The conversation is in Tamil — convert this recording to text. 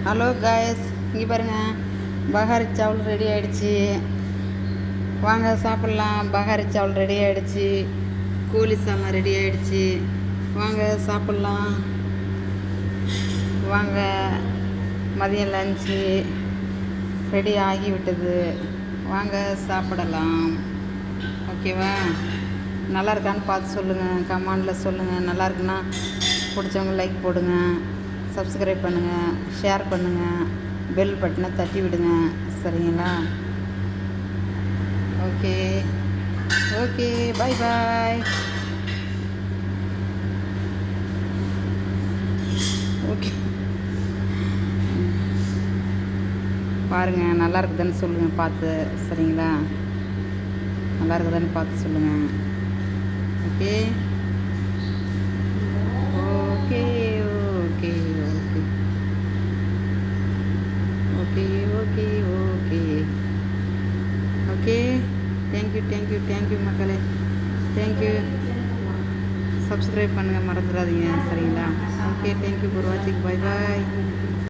ஹலோ காய்ஸ், இங்கே பாருங்கள், பகாரி சாவல் ரெடி ஆகிடுச்சி. வாங்க சாப்பிட்லாம். பகாரி சாவல் ரெடி ஆகிடுச்சி, கோழி சாதம் ரெடி ஆகிடுச்சி. வாங்க சாப்பிட்லாம். வாங்க, மதியம் லஞ்சு ரெடி ஆகிவிட்டது. வாங்க சாப்பிடலாம். ஓகேவா? நல்லா இருக்கான்னு பார்த்து சொல்லுங்கள், கமெண்டில் சொல்லுங்கள். நல்லா இருக்குன்னா பிடிச்சவங்க லைக் போடுங்க, சப்ஸ்கிரைப் பண்ணுங்கள், ஷேர் பண்ணுங்கள், பெல் பட்டனை தட்டி விடுங்க. சரிங்களா? ஓகே ஓகே, பாய் பாய். ஓகே, பாருங்கள், நல்லா இருக்குதுன்னு சொல்லுங்கள் பார்த்து. சரிங்களா? நல்லா இருக்குதுன்னு பார்த்து சொல்லுங்கள். Okay okay okay okay okay okay okay okay. Thank you thank you thank you மக்களே, தேங்க்யூ. சப்ஸ்கிரைப் பண்ணுங்கள், மறந்துடாதீங்க. சரிங்களா? ஓகே, தேங்க்யூ ஃபார் வாட்சிங். Bye bye.